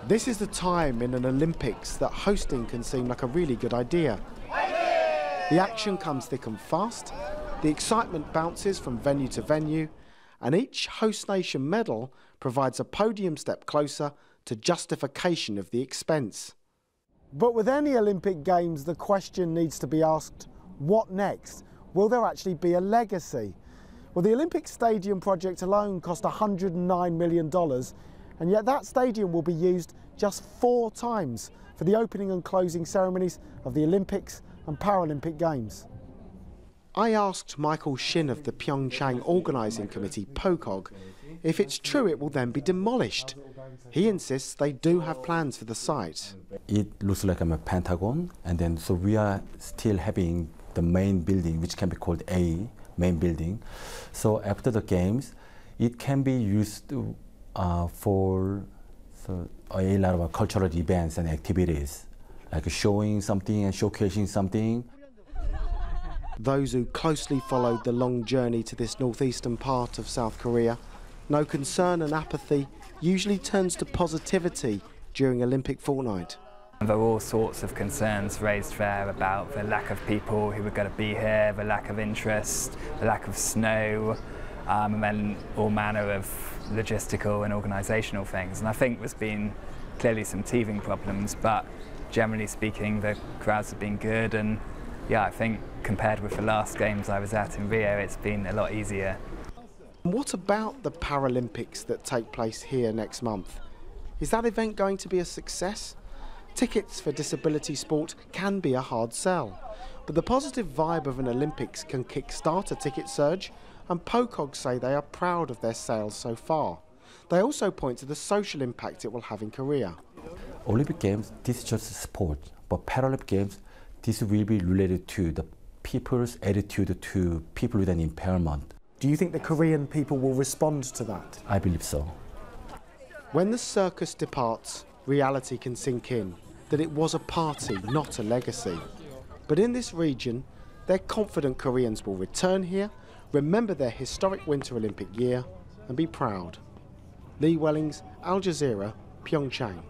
This is the time in an Olympics that hosting can seem like a really good idea. The action comes thick and fast, the excitement bounces from venue to venue, and each host nation medal provides a podium step closer to justification of the expense. But with any Olympic Games, the question needs to be asked, what next? Will there actually be a legacy? Well, the Olympic Stadium project alone cost $109 million, and yet that stadium will be used just 4 times for the opening and closing ceremonies of the Olympics and Paralympic Games. I asked Michael SHIN of the Pyeongchang Organising Committee, POCOG, if it's true it will then be demolished. He insists they do have plans for the site. It looks like a pentagon, and then so we are still having the main building, which can be called A, main building. So after the games, it can be used for a lot of cultural events and activities, like showing something and showcasing something. Those who closely followed the long journey to this northeastern part of South Korea know concern and apathy usually turns to positivity during Olympic fortnight. There were all sorts of concerns raised there about the lack of people who were going to be here, the lack of interest, the lack of snow, and then all manner of logistical and organisational things. And I think there's been clearly some teething problems, but generally speaking, the crowds have been good. And yeah, I think compared with the last games I was at in Rio, it's been a lot easier. What about the Paralympics that take place here next month? Is that event going to be a success? Tickets for disability sport can be a hard sell, but the positive vibe of an Olympics can kick-start a ticket surge, and POCOG say they are proud of their sales so far. They also point to the social impact it will have in Korea. Olympic Games, this is just sport, but Paralympic Games, this will be related to the people's attitude to people with an impairment. Do you think the Korean people will respond to that? I believe so. When the circus departs, reality can sink in, that it was a party, not a legacy. But in this region, they're confident Koreans will return here, remember their historic Winter Olympic year, and be proud. Lee Wellings, Al Jazeera, Pyeongchang.